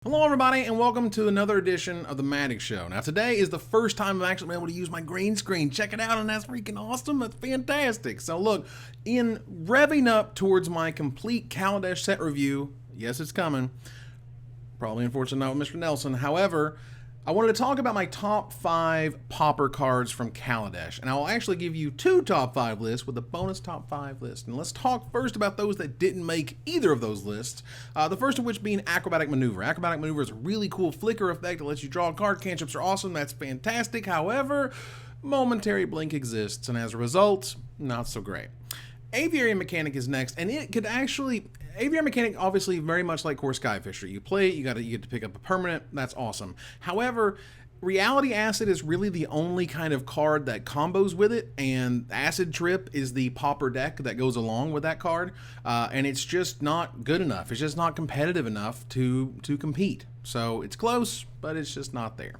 Hello everybody and welcome to another edition of the Magic Show. Now today is the first time I've actually been able to use my green screen. Check it out, and that's freaking awesome. That's fantastic. So look, in revving up towards my complete Kaladesh set review, yes it's coming, probably unfortunately not with Mr. Nelson. However, I wanted to talk about my top 5 Pauper cards from Kaladesh, and I'll actually give you 2 top 5 lists with a bonus top 5 list. And let's talk first about those that didn't make either of those lists. The first of which being Acrobatic Maneuver. Acrobatic Maneuver is a really cool flicker effect that lets you draw a card. Cantrips are awesome, that's fantastic. However, momentary blink exists, and as a result, not so great. Aviary Mechanic is next, and it could actually... Aviary Mechanic, obviously, very much like Core Skyfisher. You play it, you get to pick up a permanent, that's awesome. However, Reality Acid is really the only kind of card that combos with it, and Acid Trip is the Pauper deck that goes along with that card, and it's just not good enough. It's just not competitive enough to compete. So it's close, but it's just not there.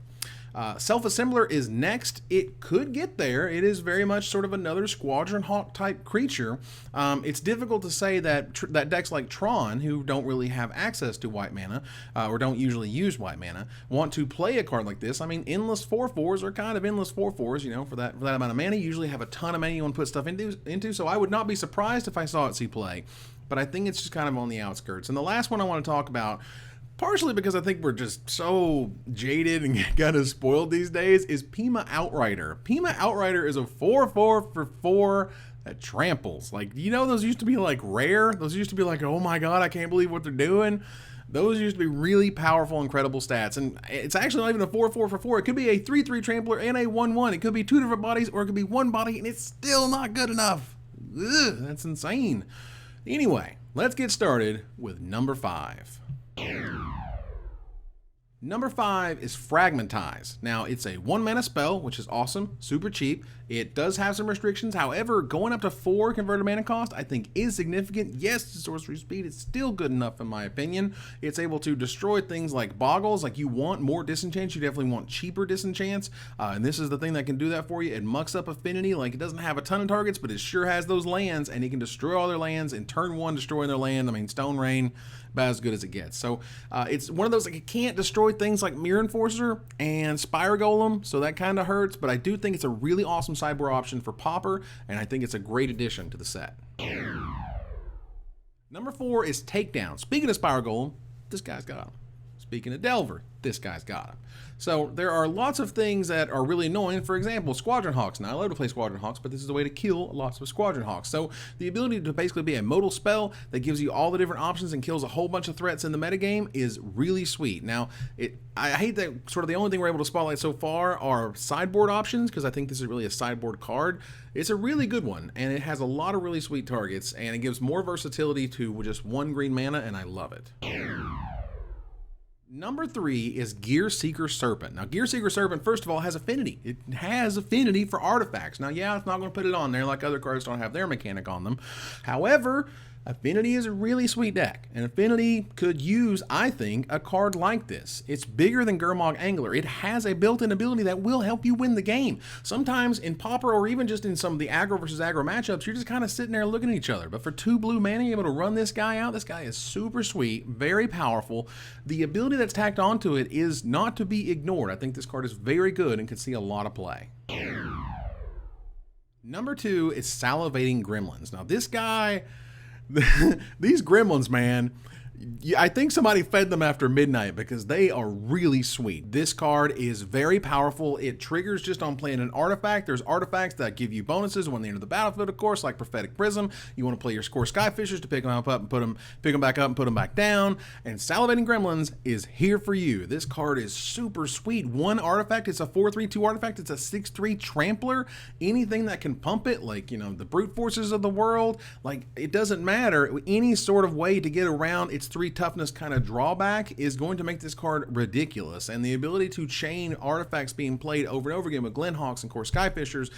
Self-Assembler is next. It could get there. It is very much sort of another Squadron Hawk type creature. It's difficult to say that that decks like Tron, who don't really have access to white mana, or don't usually use white mana, want to play a card like this. I mean, endless 4/4s are kind of endless 4/4s, you know, for that amount of mana. You usually have a ton of mana you want to put stuff into, so I would not be surprised if I saw it see play, but I think it's just kind of on the outskirts. And the last one I want to talk about, partially because I think we're just so jaded and kind of spoiled these days, is Pima Outrider. Pima Outrider is a 4/4 for 4 that tramples. Like, you know, those used to be like rare. Those used to be like, oh my god, I can't believe what they're doing. Those used to be really powerful, incredible stats. And it's actually not even a 4/4 for 4. It could be a 3/3 trampler and a 1/1. It could be 2 different bodies, or it could be one body, and it's still not good enough. Ugh, that's insane. Anyway, let's get started with number 5. Number 5 is Fragmentize. Now, it's a 1 mana spell, which is awesome, super cheap. It does have some restrictions. However, going up to 4 converted mana cost, I think is significant. Yes, the sorcery speed is still good enough in my opinion. It's able to destroy things like boggles. Like, you want more disenchants, you definitely want cheaper disenchants. And this is the thing that can do that for you. It mucks up affinity. Like, it doesn't have a ton of targets, but it sure has those lands, and it can destroy all their lands in turn 1, destroying their land. I mean, Stone Rain, about as good as it gets. So it's one of those, like, it can't destroy things like Mirror Enforcer and Spire Golem, so that kind of hurts, but I do think it's a really awesome sideboard option for Pauper, and I think it's a great addition to the set. Number 4 is Takedown. Speaking of Spire Golem, this guy's got him. Speaking of Delver, this guy's got him. So there are lots of things that are really annoying. For example, Squadron Hawks. Now, I love to play Squadron Hawks, but this is a way to kill lots of Squadron Hawks. So the ability to basically be a modal spell that gives you all the different options and kills a whole bunch of threats in the metagame is really sweet. Now, I hate that sort of the only thing we're able to spotlight so far are sideboard options, because I think this is really a sideboard card. It's a really good one, and it has a lot of really sweet targets, and it gives more versatility to just 1 green mana, and I love it. Number 3 is Gear Seeker Serpent. Now, Gear Seeker Serpent, first of all, has affinity. It has affinity for artifacts. Now, yeah, it's not going to put it on there like other cards don't have their mechanic on them. However, Affinity is a really sweet deck, and Affinity could use, I think, a card like this. It's bigger than Gurmag Angler. It has a built-in ability that will help you win the game. Sometimes in Pauper, or even just in some of the aggro versus aggro matchups, you're just kind of sitting there looking at each other. But for 2 blue mana, you're able to run this guy out. This guy is super sweet, very powerful. The ability that's tacked onto it is not to be ignored. I think this card is very good and could see a lot of play. Number 2 is Salivating Gremlins. Now, this guy... These gremlins, man, I think somebody fed them after midnight, because they are really sweet. This card is very powerful. It triggers just on playing an artifact. There's artifacts that give you bonuses when they enter the battlefield, of course, like Prophetic Prism. You want to play your Core Skyfishers to pick them up and pick them back up and put them back down. And Salivating Gremlins is here for you. This card is super sweet. 1 artifact. It's a 4/3/2 artifact. It's a 6/3 trampler. Anything that can pump it, like, you know, the brute forces of the world, like, it doesn't matter. Any sort of way to get around its 3 toughness kind of drawback is going to make this card ridiculous. And the ability to chain artifacts being played over and over again with Glenhawks and Core Skyfishers,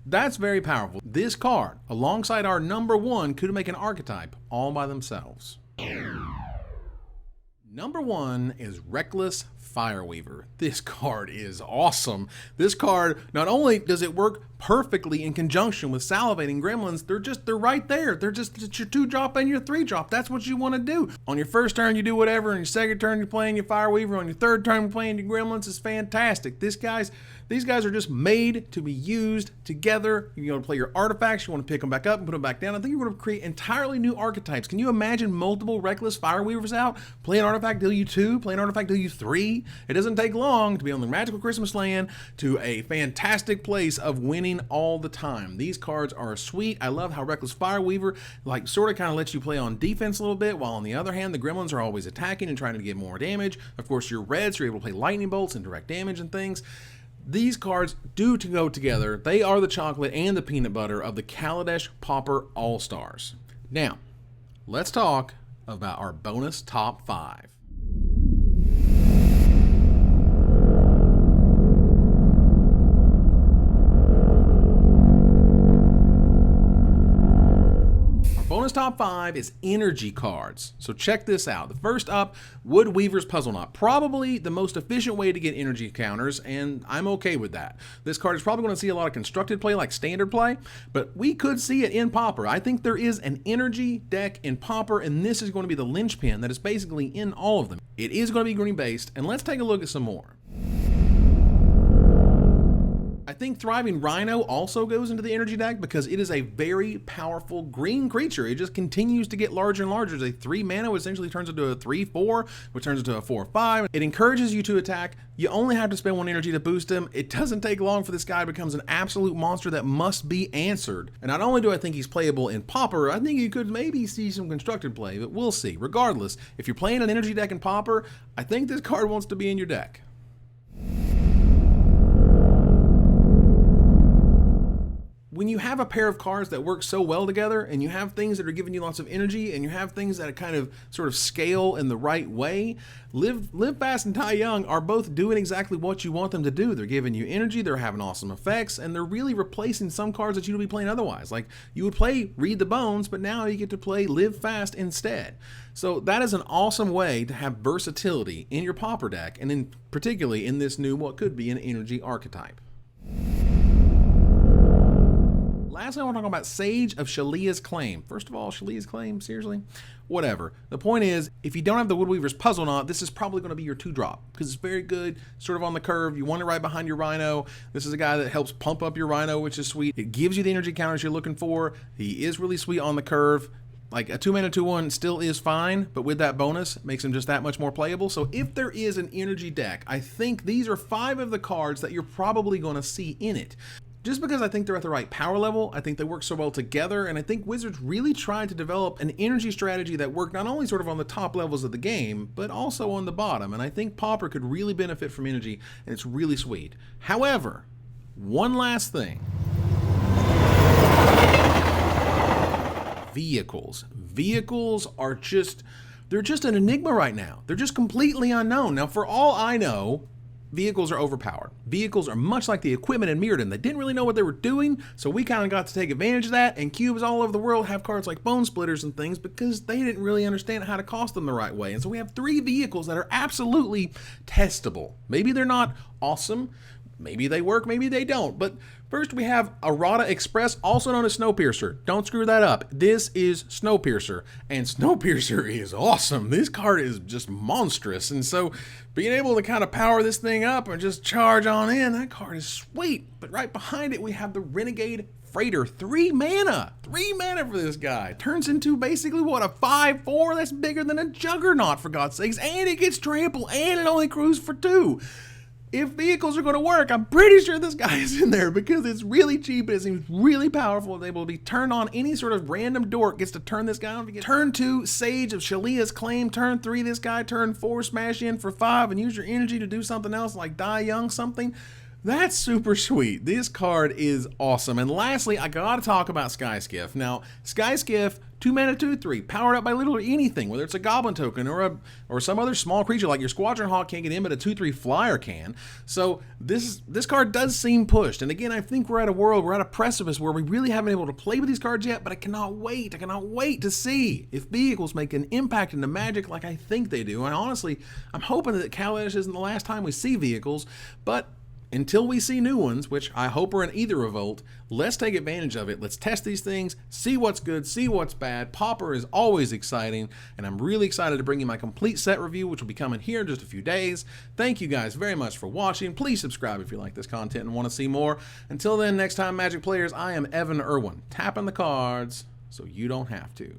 that's very powerful. This card, alongside our number 1, could make an archetype all by themselves. Number 1 is Reckless Fireweaver. This card is awesome. This card, not only does it work perfectly in conjunction with Salivating Gremlins, they're right there. It's your 2-drop and your 3-drop. That's what you want to do. On your first turn, you do whatever. On your second turn, you're playing your Fireweaver. On your third turn, you're playing your Gremlins. It's fantastic. These guys are just made to be used together. You want to play your artifacts. You want to pick them back up and put them back down. I think you're going to create entirely new archetypes. Can you imagine multiple Reckless Fireweavers out? Play an artifact, deal you 2. Play an artifact, deal you 3. It doesn't take long to be on the Magical Christmas Land to a fantastic place of winning all the time. These cards are sweet. I love how Reckless Fireweaver sort of kind of lets you play on defense a little bit, while on the other hand, the Gremlins are always attacking and trying to get more damage. Of course, your reds, you're able to play lightning bolts and direct damage and things. These cards do to go together. They are the chocolate and the peanut butter of the Kaladesh Pauper All-Stars. Now, let's talk about our bonus top 5. Bonus top 5 is energy cards. So check this out. The first up, Wood Weaver's Puzzle Knot. Probably the most efficient way to get energy counters, and I'm okay with that. This card is probably going to see a lot of constructed play like standard play, but we could see it in Pauper. I think there is an energy deck in Pauper, and this is going to be the linchpin that is basically in all of them. It is going to be green based, and let's take a look at some more. I think Thriving Rhino also goes into the energy deck because it is a very powerful green creature. It just continues to get larger and larger. It's a 3 mana, which essentially turns into a 3/4, which turns into a 4/5. It encourages you to attack. You only have to spend 1 energy to boost him. It doesn't take long for this guy to become an absolute monster that must be answered. And not only do I think he's playable in Pauper, I think you could maybe see some constructed play, but we'll see. Regardless, if you're playing an energy deck in Pauper, I think this card wants to be in your deck. When you have a pair of cards that work so well together, and you have things that are giving you lots of energy, and you have things that kind of sort of scale in the right way, Live Fast and Die Young are both doing exactly what you want them to do. They're giving you energy, they're having awesome effects, and they're really replacing some cards that you would be playing otherwise. Like, you would play Read the Bones, but now you get to play Live Fast instead. So that is an awesome way to have versatility in your Pauper deck, and in particularly in this new, what could be an energy archetype. Lastly, I want to talk about Sage of Shalia's Claim. First of all, Shalia's Claim? Seriously? Whatever. The point is, if you don't have the Woodweaver's Puzzle Knot, this is probably going to be your 2-drop because it's very good, sort of on the curve. You want it right behind your Rhino. This is a guy that helps pump up your Rhino, which is sweet. It gives you the energy counters you're looking for. He is really sweet on the curve. Like, a 2-mana 2/1 still is fine, but with that bonus, it makes him just that much more playable. So if there is an energy deck, I think these are 5 of the cards that you're probably going to see in it. Just because I think they're at the right power level, I think they work so well together, and I think Wizards really tried to develop an energy strategy that worked not only sort of on the top levels of the game, but also on the bottom, and I think Pauper could really benefit from energy, and it's really sweet. However, one last thing. Vehicles. Vehicles are they're just an enigma right now. They're just completely unknown. Now, for all I know, vehicles are overpowered. Vehicles are much like the equipment in Mirrodin. They didn't really know what they were doing, so we kind of got to take advantage of that, and cubes all over the world have cards like Bone Splitters and things because they didn't really understand how to cost them the right way. And so we have 3 vehicles that are absolutely testable. Maybe they're not awesome. Maybe they work, maybe they don't. But first we have Arata Express, also known as Snowpiercer. Don't screw that up. This is Snowpiercer, and Snowpiercer is awesome. This card is just monstrous, and so being able to kind of power this thing up and just charge on in, that card is sweet. But right behind it, we have the Renegade Freighter. 3 mana. 3 mana for this guy. Turns into basically, what, a 5/4? That's bigger than a Juggernaut, for God's sakes. And it gets trample, and it only crews for 2. If vehicles are going to work, I'm pretty sure this guy is in there because it's really cheap. It seems really powerful. It's able to be turned on. Any sort of random dork gets to turn this guy on. Turn 2, Sage of Shalia's Claim. Turn 3, this guy. Turn 4, smash in for 5 and use your energy to do something else like Die Young something. That's super sweet. This card is awesome. And lastly, I gotta talk about Skyskiff. Now, Skyskiff, 2 mana, 2/3, powered up by literally anything, whether it's a goblin token or some other small creature like your Squadron Hawk can't get in, but a 2/3 flyer can. So this card does seem pushed. And again, I think we're at a precipice where we really haven't been able to play with these cards yet, but I cannot wait. I cannot wait to see if vehicles make an impact into Magic like I think they do. And honestly, I'm hoping that Kaladesh isn't the last time we see vehicles, but until we see new ones, which I hope are in either revolt, let's take advantage of it. Let's test these things, see what's good, see what's bad. Pauper is always exciting, and I'm really excited to bring you my complete set review, which will be coming here in just a few days. Thank you guys very much for watching. Please subscribe if you like this content and want to see more. Until then, next time, Magic players, I am Evan Irwin, tapping the cards so you don't have to.